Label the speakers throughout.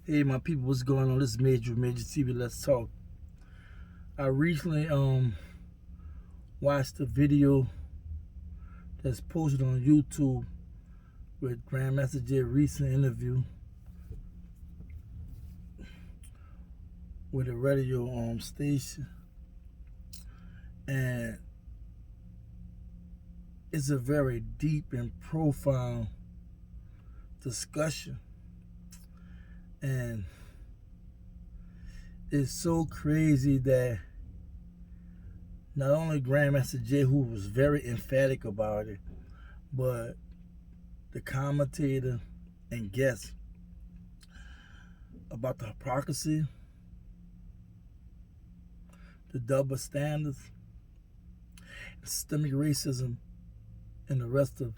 Speaker 1: Hey, my people, what's going on? This is Major TV. Let's talk. I recently watched a video that's posted on YouTube with Grandmaster Jay's recent interview with a radio station, and it's a very deep and profound discussion, and it's so crazy that not only Grandmaster Jay, who was very emphatic about it, but the commentator and guest about the hypocrisy, the double standards, systemic racism, and the rest of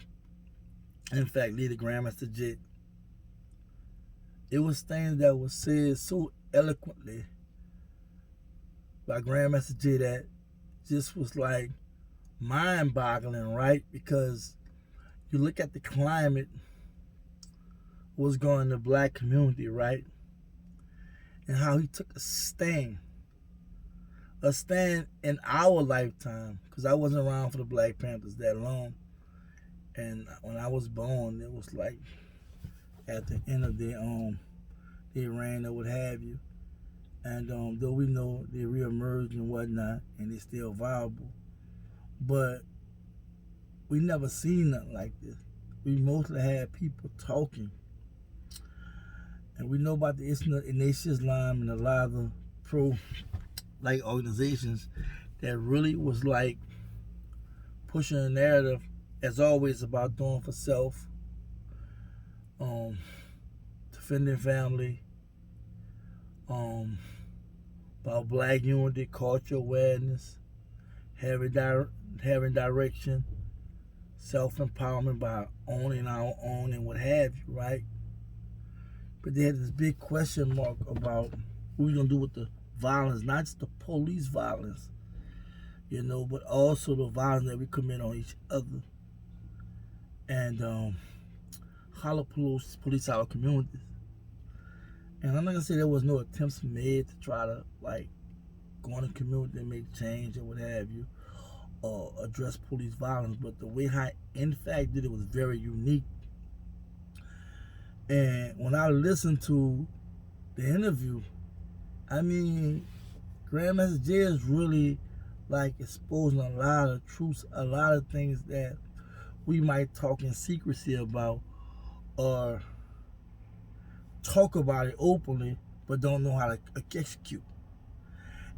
Speaker 1: NFAC Leader Grandmaster Jay. It was things that was said so eloquently by Grandmaster Jay that just was like mind-boggling, right? Because you look at the climate, what's going on in the black community, right? And how he took a stand in our lifetime, because I wasn't around for the Black Panthers that long. And when I was born, it was like at the end of their reign or what have you. And though we know they reemerged and whatnot, and they're still viable, but we never seen nothing like this. We mostly had people talking, and we know about the Nation Islam and a lot of the pro-like organizations that really was like pushing a narrative, as always, about doing for self, defending family, about black unity, culture awareness, having direction, self-empowerment by owning our own and what have you, right? But they had this big question mark about what we're going to do with the violence, not just the police violence, but also the violence that we commit on each other. And how to police our communities. And I'm not gonna say there was no attempts made to try to like go in the community and make change or what have you, or address police violence. But the way how NFAC did it was very unique. And when I listened to the interview, I mean, Grandmaster Jay is really like exposing a lot of truths, a lot of things that we might talk in secrecy about, or talk about it openly, but don't know how to execute.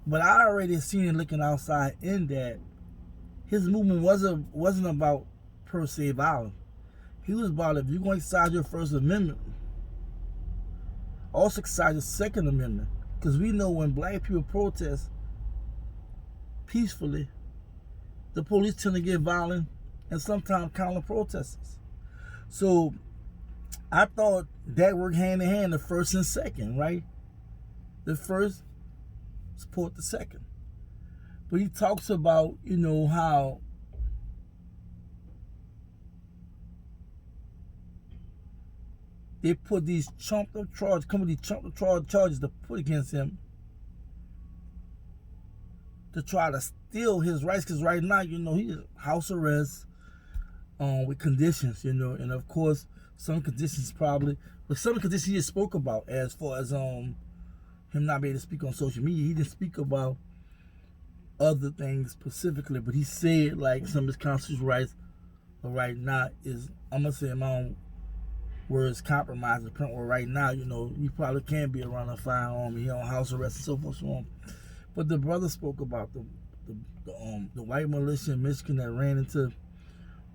Speaker 1: But I already seen it looking outside in that his movement wasn't about per se violence. He was about, if you're going to exercise your First Amendment, also exercise your Second Amendment. Because we know when black people protest peacefully, the police tend to get violent and sometimes counter protesters. So I thought that worked hand in hand, the first and second, right? The first support the second. But he talks about, how they put these trumped up charges to put against him to try to steal his rights. Because right now, he's house arrest with conditions, and of course, some conditions he just spoke about, as far as him not being able to speak on social media. He didn't speak about other things specifically, but he said like some of his constitutional rights right now is, I'm gonna say in my own words, compromised to the point where right now, you probably can't be around a firearm, he on house arrest and so forth, so on. But the brother spoke about the white militia in Michigan that ran into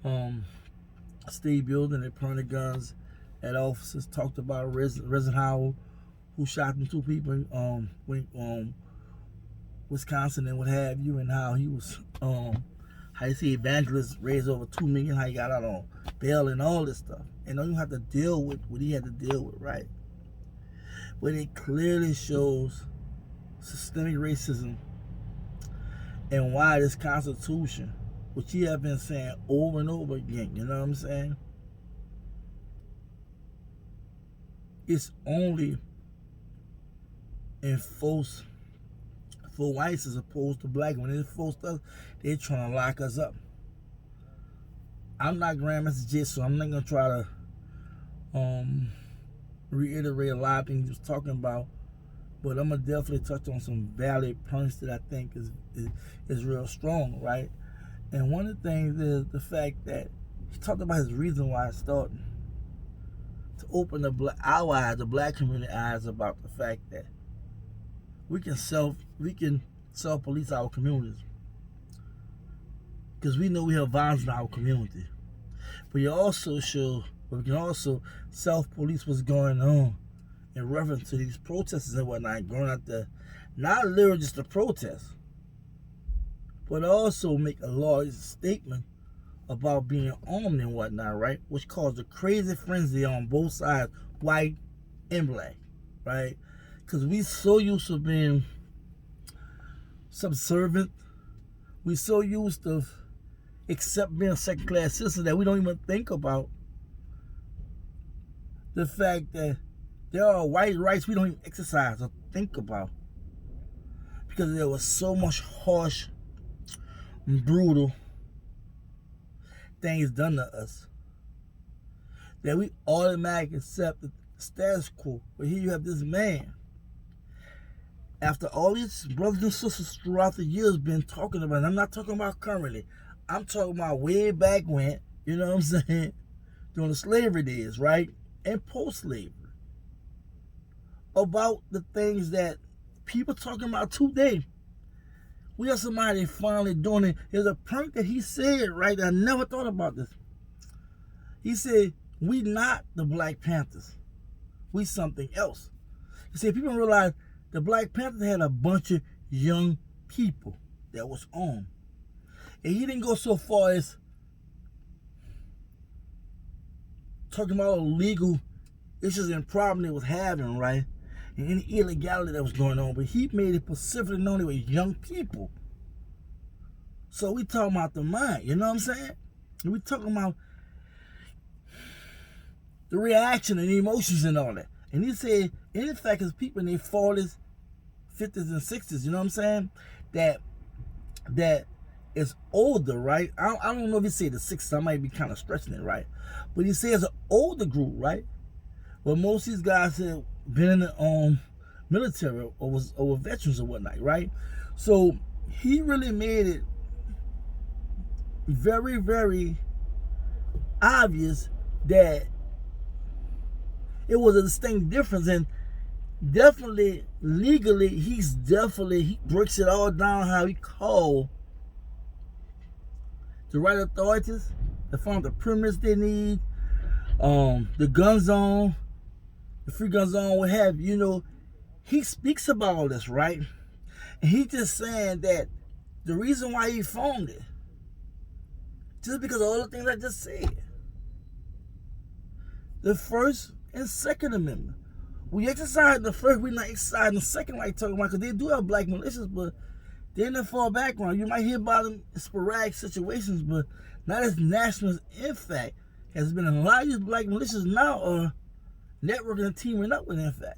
Speaker 1: a state building and pointed guns at officers. Talked about Resident Howell, who shot them two people in Wisconsin and what have you, and how he was how you see evangelists raised over $2 million, how he got out on bail and all this stuff. And don't you have to deal with what he had to deal with, right? But it clearly shows systemic racism and why this Constitution, which he have been saying over and over again, you know what I'm saying? It's only enforce for whites as opposed to black. When they enforce us, they're trying to lock us up. I'm not Grandmaster J, so I'm not gonna try to reiterate a lot of things he was talking about, but I'm gonna definitely touch on some valid points that I think is real strong, right? And one of the things is the fact that he talked about his reason why it started to open our eyes, the black community eyes, about the fact that we can self-police our communities, because we know we have violence in our community. But we can also self-police what's going on in reference to these protests and whatnot going out there. Not literally just a protest, but also make a large statement about being armed and whatnot, right? Which caused a crazy frenzy on both sides, white and black, right? Because we so used to being subservient. We so used to accept being second-class citizens that we don't even think about the fact that there are white rights we don't even exercise or think about, because there was so much harsh and brutal things done to us that we automatically accept the status quo. But here you have this man, after all these brothers and sisters throughout the years been talking about, and I'm not talking about currently, I'm talking about way back when, you know what I'm saying, during the slavery days, right, and post-slavery, about the things that people talking about today. We have somebody finally doing it. There's a point that he said, right, I never thought about this. He said, we not the Black Panthers. We something else. He said, people realize the Black Panthers had a bunch of young people that was on. And he didn't go so far as talking about legal issues and problems they was having, right? And any illegality that was going on. But he made it specifically known it was young people. So we talking about the mind, you know what I'm saying? And we talking about the reaction and the emotions and all that. And he said, in fact, it's people in their 40s, 50s, and 60s, you know what I'm saying? That is older, right? I don't know if he said the 60s, I might be kind of stretching it, right? But he says an older group, right? Well, most of these guys have been in the military or were veterans or whatnot, right? So he really made it very, very obvious that it was a distinct difference, and definitely legally he breaks it all down how he called the right authorities to find the permits they need, the gun zone, the free gun zone, what have you. You know, he speaks about all this, right? And he's just saying that the reason why he formed it, just because of all the things I just said. The First and Second Amendment. We exercise the first, we're not exercising the second, like talking about, because they do have black militias, but they're in the far background. You might hear about them in sporadic situations, but not as national as NFAC has been. A lot of these black militias now are networking and teaming up with NFAC.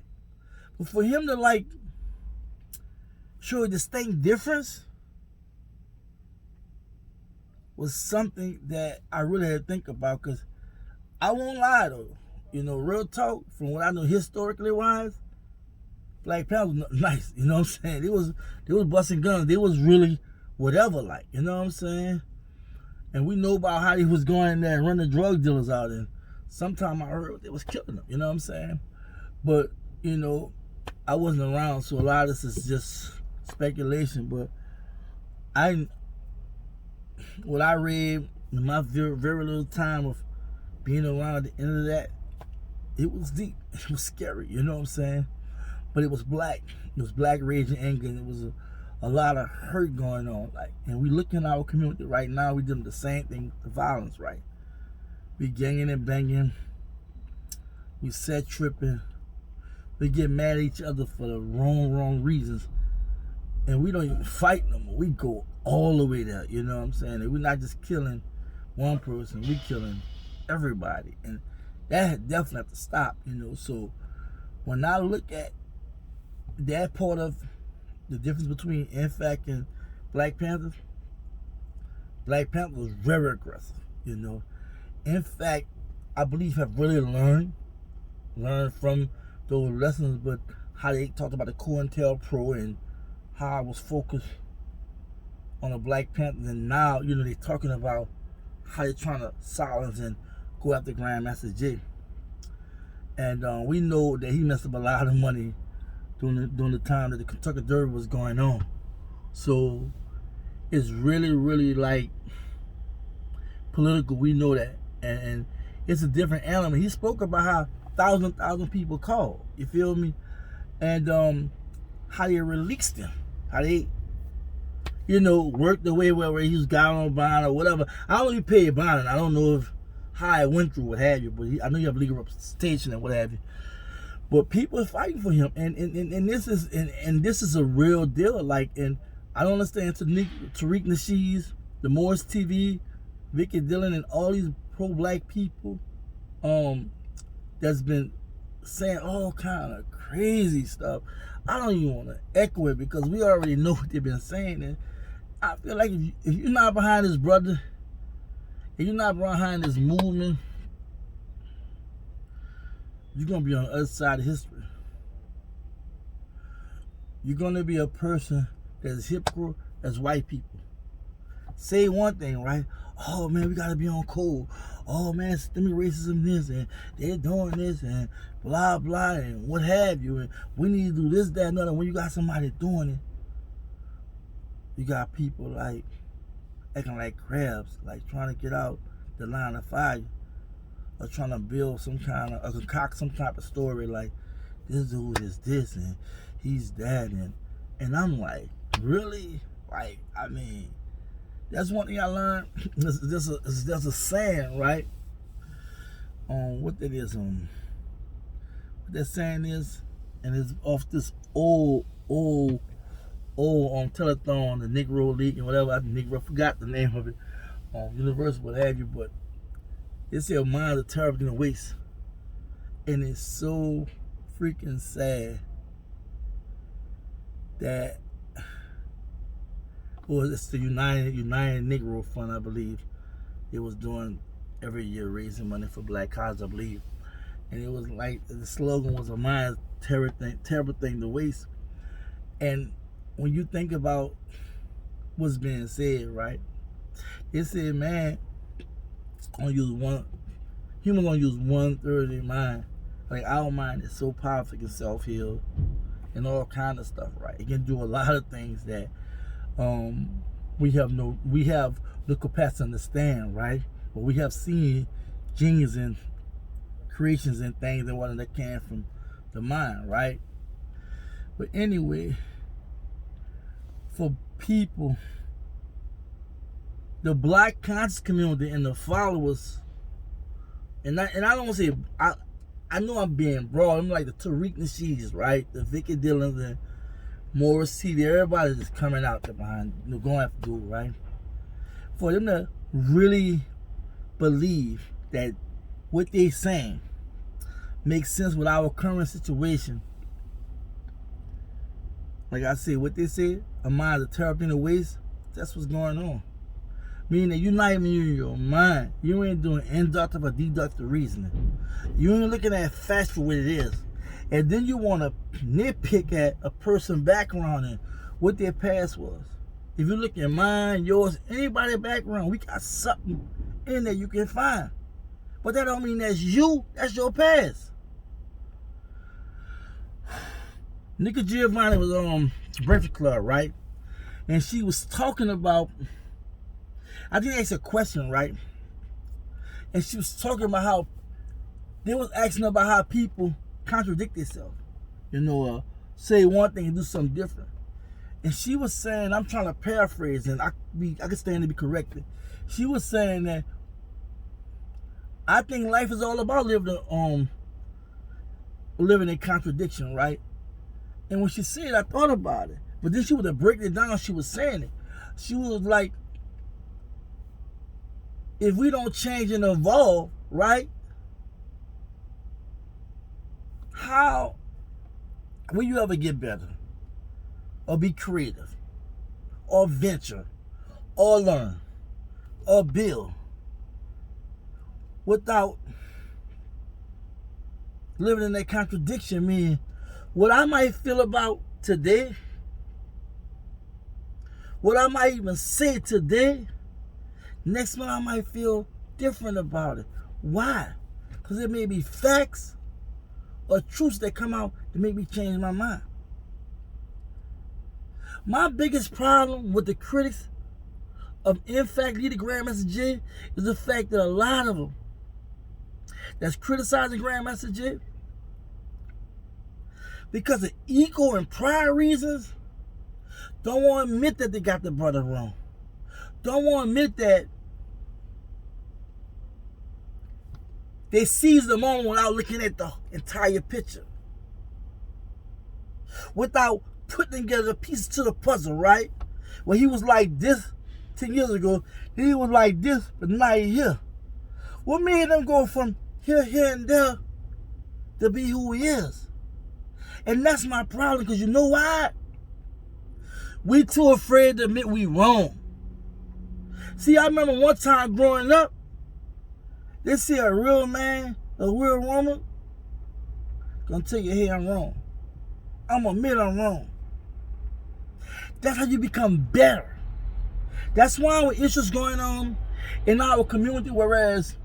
Speaker 1: But for him to show a distinct difference was something that I really had to think about, because I won't lie though. You know, real talk, from what I know historically wise, Black Panthers was nice, you know what I'm saying? They was busting guns. They was really whatever, like, you know what I'm saying? And we know about how he was going in there and running drug dealers out, and sometime I heard they was killing them, you know what I'm saying? But, you know, I wasn't around, so a lot of this is just speculation, but what I read in my very, very little time of being around the end of that, it was deep. It was scary, you know what I'm saying? But it was black. It was black rage and anger, and it was a lot of hurt going on. And we look in our community right now, we doing the same thing with the violence, right? We ganging and banging. We set tripping. We get mad at each other for the wrong reasons. And we don't even fight no more. We go all the way there, you know what I'm saying? And we're not just killing one person, we killing everybody. And that definitely have to stop, you know. So when I look at that part of the difference between NFAC and Black Panthers. Black Panther was very aggressive, you know. NFAC, I believe, have really learned from those lessons, but how they talked about the COINTELPRO and how I was focused on the Black Panthers, and now, you know, they're talking about how they're trying to silence and go after Grandmaster Jay. And we know that he messed up a lot of money during the time that the Kentucky Derby was going on. So it's really, really like political. We know that, and it's a different element. He spoke about how thousand people called. You feel me? And how they released him, how they, you know, worked the way where he was got on bond or whatever. I don't even pay bond. I don't know if how it went through, what have you, but I know you have legal representation and what have you. But people are fighting for him, and this is a real deal. Like, and I don't understand Tariq Nasheed, the Morris TV, Vicky Dillon, and all these pro-black people that's been saying all kind of crazy stuff. I don't even want to echo it because we already know what they've been saying. And I feel like if you're not behind this brother, if you're not behind this movement, you're going to be on the other side of history. You're going to be a person that's hypocrite as white people. Say one thing, right? Oh, man, we got to be on code. Oh, man, systemic racism this, and they're doing this, and blah, blah, and what have you. And we need to do this, that, and other. When you got somebody doing it, you got people like acting like crabs, like trying to get out the line of fire, or trying to build some kind of, or concoct some type of story like this dude is this and he's that, and I'm like, really? Like, I mean, that's one thing I learned. There's a saying, right? What that is, what that saying is, and it's off this old on telethon, the Negro League and whatever. I forgot the name of it, Universal, what have you. But it said, "Mind a terrible thing to waste," and it's so freaking sad that, well, it's the United Negro Fund, I believe. It was doing every year raising money for black causes, I believe. And it was like the slogan was, "A mind terrible thing to waste." And when you think about what's being said, right? It said, man, humans gonna use 1/3 of their mind. Like, our mind is so powerful, it can self-heal and all kind of stuff, right? It can do a lot of things that we have the capacity to understand, right? But we have seen genius and creations and things that came from the mind, right? But anyway, for people, the black conscious community and the followers, and I don't want to say, I know I'm being broad. I'm like the Tariq Nasheeds, right? The Vicky Dillons and Morris TV. Everybody just coming out there behind, going after dude, right? For them to really believe that what they saying makes sense with our current situation. Like I said, what they said, a mind is a terrible thing to waste. That's what's going on. Meaning that you're not even using your mind. You ain't doing inductive or deductive reasoning. You ain't looking at facts for what it is. And then you want to nitpick at a person's background and what their past was. If you look at mine, yours, anybody's background, we got something in there you can find. But that don't mean that's you. That's your past. Nika Giovanni was on Breakfast Club, right? And she was talking about, I think that's a question, right? And she was talking about how they was asking about how people contradict themselves. Say one thing and do something different. And she was saying, I'm trying to paraphrase, and I can stand to be corrected. She was saying that I think life is all about living in contradiction, right? And when she said it, I thought about it. But then she would have break it down. She was saying it. She was like, if we don't change and evolve, right? How Will you ever get better? Or be creative? Or venture? Or learn? Or build? Without living in that contradiction, meaning what I might feel about today, what I might even say today, next month I might feel different about it. Why? Because it may be facts or truths that come out that make me change my mind. My biggest problem with the critics of NFAC Leader Grandmaster J is the fact that a lot of them that's criticizing Grandmaster J because of ego and pride reasons don't want to admit that they got the brother wrong. Don't want to admit that they seized the moment without looking at the entire picture. Without putting together pieces to the puzzle, right? When he was like this 10 years ago, he was like this, but now he's here. What made him go from here, and there to be who he is? And that's my problem, because you know why? We too afraid to admit we wrong. See, I remember one time growing up, they see a real man, a real woman, gonna tell you, hey, I'm wrong. I'm gonna admit I'm wrong. That's how you become better. That's why when issues going on in our community, whereas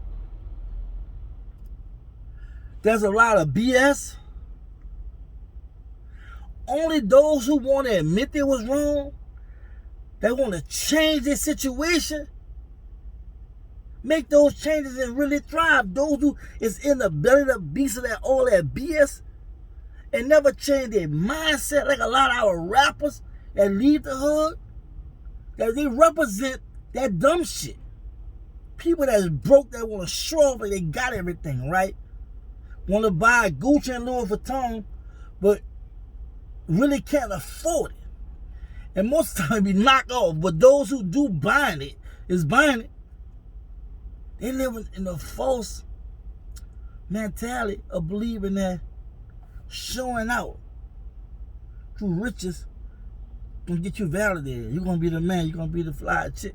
Speaker 1: there's a lot of BS, only those who want to admit they was wrong, they want to change their situation, make those changes and really thrive. Those who is in the belly of the beast of that all that BS and never change their mindset, like a lot of our rappers that leave the hood, that they represent that dumb shit. People that's broke, that want to show off like they got everything, right? Want to buy Gucci and Louis Vuitton, but really can't afford it. And most of the time be knocked off. But those who do buying it, they live in a false mentality of believing that showing out through riches gonna get you validated. You're gonna be the man, you're gonna be the fly chick.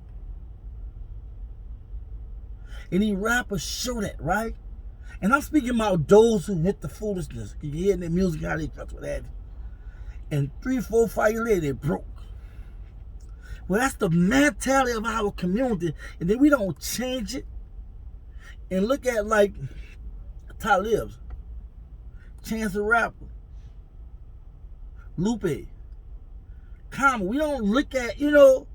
Speaker 1: And these rappers show that, right? And I'm speaking about those who hit the foolishness. You hear in their music how they dress with that. And 3, 4, 5 years later, they broke. Well, that's the mentality of our community. And then we don't change it. And look at like Talib's, Chance the Rapper, Lupe, Common. We don't look at, and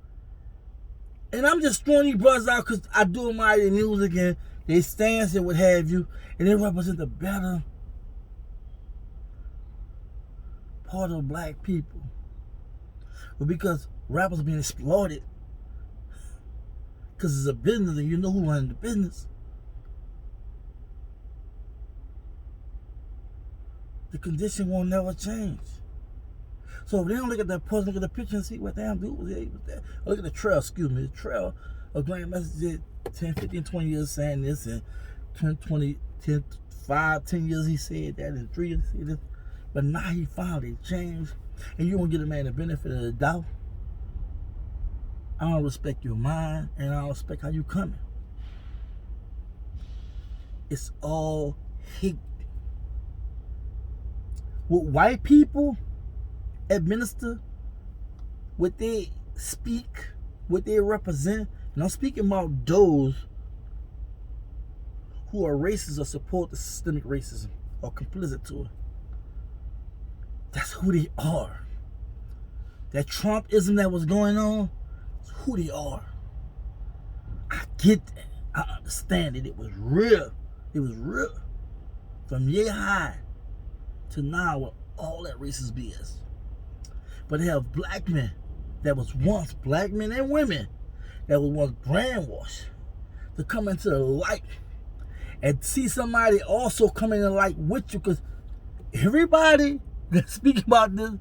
Speaker 1: I'm just throwing these brothers out because I do my music and they stance and what have you, and they represent the better part of black people. But because rappers are being exploited, because it's a business and you know who runs the business, the condition won't never change. So if they don't look at that person, look at the picture and see what damn dude was there. Look at the trail, the trail of Grandmaster did 10, 15, 20 years saying this, and 10 years he said that, and 3 years he said this. But now he finally changed, and you won't give a man the benefit of the doubt. I don't respect your mind, and I don't respect how you coming. It's all hate. What white people administer, what they speak, what they represent, and I'm speaking about those who are racist or support the systemic racism or complicit to it. That's who they are. That Trumpism that was going on is who they are. I get that. I understand it. It was real. It was real. From year high to now with all that racist BS. But they have black men that was once, black men and women, that was once brainwashed to come into the light and see somebody also come in the light with you, because everybody that speak about this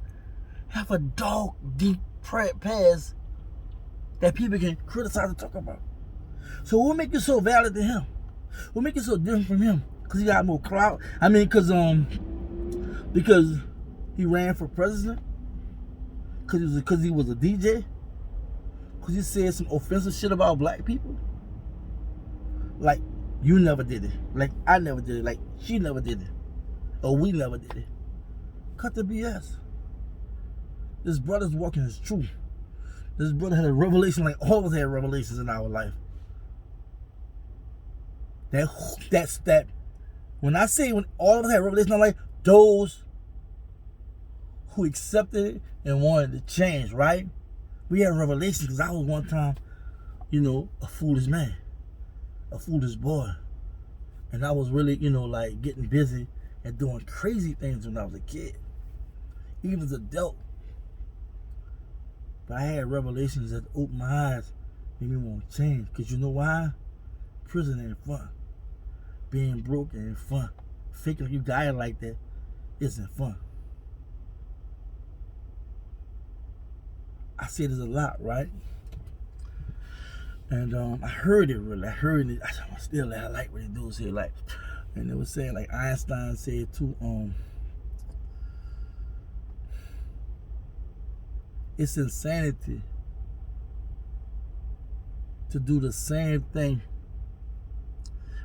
Speaker 1: have a dark, deep past that people can criticize and talk about. So what make you so valid to him? What make you so different from him? Because he got more clout? I mean, because He ran for president because he was a DJ? Because he said some offensive shit about black people? Like, you never did it. Like, I never did it. Like, she never did it. Or we never did it. Cut the BS. This brother's walking his truth. This brother had a revelation like all of us had revelations in our life. That's that. When I say when all of us had revelation in our life, those who accepted it and wanted to change, right? We had revelations because I was one time, a foolish man, a foolish boy. And I was really, like getting busy and doing crazy things when I was a kid, even as an adult. But I had revelations that opened my eyes, made me want to change. Because you know why? Prison ain't fun. Being broke ain't fun. Faking like you dying like that isn't fun. I say this a lot, right? And I heard it really. I like what the dude said. Like, and it was saying, like Einstein said too, it's insanity to do the same thing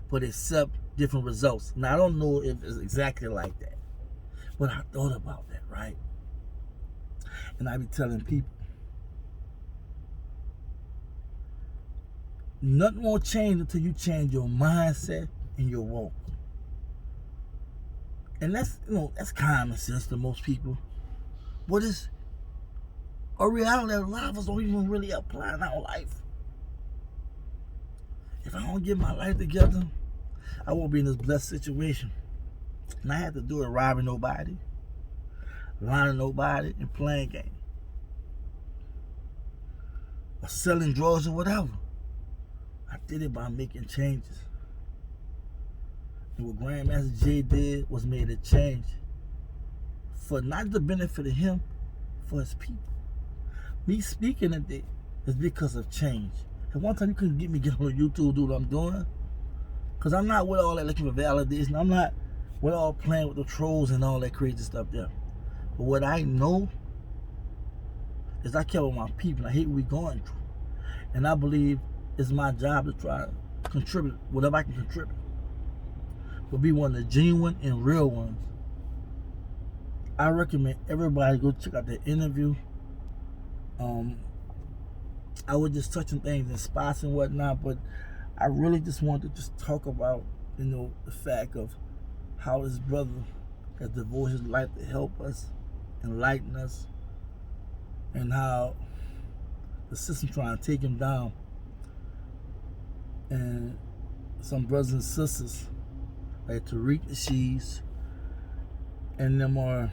Speaker 1: but accept different results. Now, I don't know if it's exactly like that, but I thought about that, right? And I be telling people, nothing won't change until you change your mindset and your walk. And that's, that's common sense to most people. But it's a reality that a lot of us don't even really apply in our life. If I don't get my life together, I won't be in this blessed situation. And I have to do it robbing nobody, lying nobody, and playing games. Or selling drugs or whatever. I did it by making changes. And what Grandmaster Jay did was made a change for not the benefit of him, for his people. Me speaking today is because of change. At one time you couldn't get me get on YouTube, do what I'm doing. Because I'm not with all that looking for validation. I'm not with all playing with the trolls and all that crazy stuff there. But what I know is I care about my people. I hate what we're going through. And I believe it's my job to try to contribute whatever I can contribute. But be one of the genuine and real ones. I recommend everybody go check out the interview. I was just touching things in spots and whatnot, but I really just wanted to just talk about, the fact of how this brother has devoted his life to help us, enlighten us, and how the system trying to take him down. And some brothers and sisters like Tariq Nasheeds and them are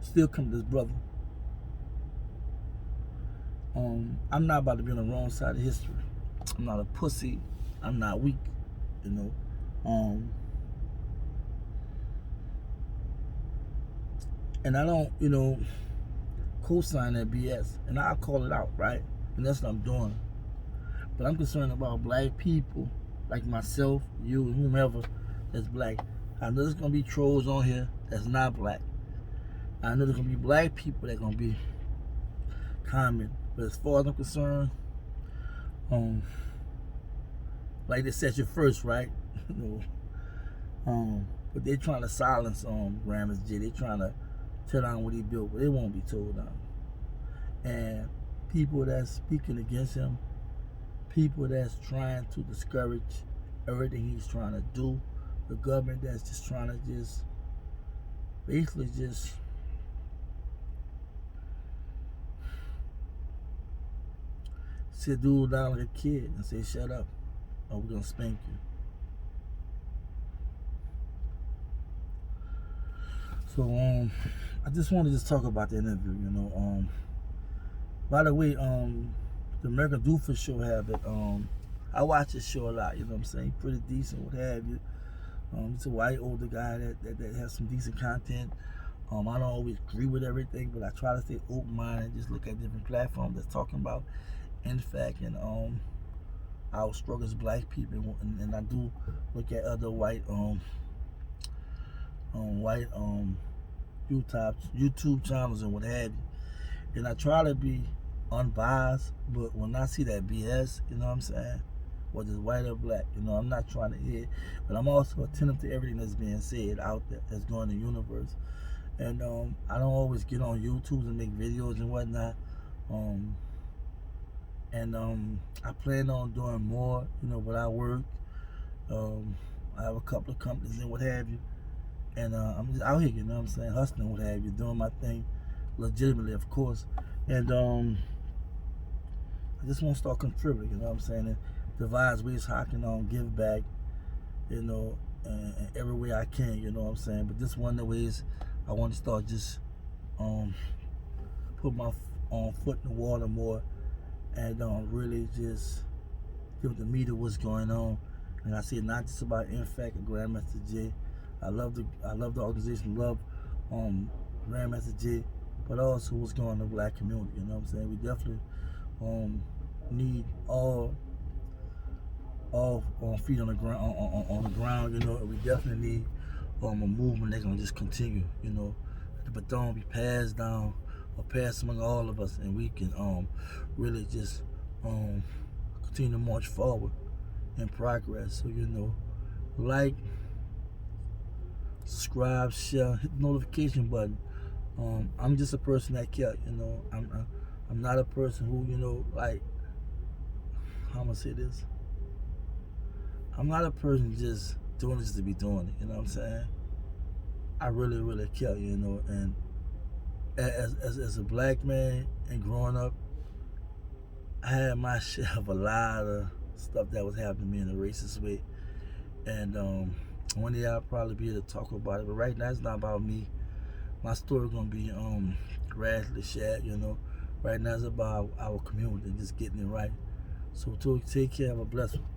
Speaker 1: still come to this brother. I'm not about to be on the wrong side of history. I'm not a pussy. I'm not weak, And I don't, co-sign that BS. And I'll call it out, right? And that's what I'm doing. But I'm concerned about black people like myself, you, and whomever that's black. I know there's going to be trolls on here that's not black. I know there's going to be black people that's going to be commenting. But as far as I'm concerned, like they said, you're first, right? But they're trying to silence Grandmaster Jay. They're trying to tear down what he built, but it won't be torn down. And people that's speaking against him, people that's trying to discourage everything he's trying to do, the government that's just trying to basically sit dude down like a kid and say, shut up, or we're gonna spank you. So I just want to talk about the interview, By the way, the American Doofus show have it. I watch this show a lot, you know what I'm saying? Pretty decent, what have you. He's a white older guy that has some decent content. I don't always agree with everything, but I try to stay open-minded and just look at different platforms that's talking about NFAC and our struggles as black people, and I do look at other white YouTube channels and what have you. And I try to be unbiased, but when I see that BS, you know what I'm saying, whether it's white or black, you know, I'm not trying to hear, but I'm also attentive to everything that's being said out there that's going in the universe. And I don't always get on YouTube and make videos and whatnot. I plan on doing more, you know, but I work. I have a couple of companies and what have you. And I'm just out here, you know what I'm saying, hustling, what have you, doing my thing legitimately, of course. And I just want to start contributing, you know what I'm saying, and devise ways how I can give back, you know, and every way I can, you know what I'm saying. But this one of the ways I want to start just put my foot in the water more, and really just give the media what's going on. And I see it not just about NFAC or Grandmaster J. I love the organization, love Grandmaster J, but also what's going on in the black community. You know what I'm saying? We definitely need all feet on the ground, on the ground. You know, we definitely need a movement that's gonna just continue. You know, the baton be passed down or passed among all of us, and we can really just continue to march forward in progress. So, you know, like, subscribe, share, hit the notification button. I'm just a person that care, you know. I'm not a person who, you know, like, how am I gonna say this? I'm not a person just doing this to be doing it, you know what I'm saying? I really, really care, you know. And as a black man and growing up, I had my share of a lot of stuff that was happening to me in a racist way. And one day I'll probably be able to talk about it, but right now it's not about me. My story gonna be gradually shared, you know. Right now it's about our community and just getting it right. So take care, have a blessed one.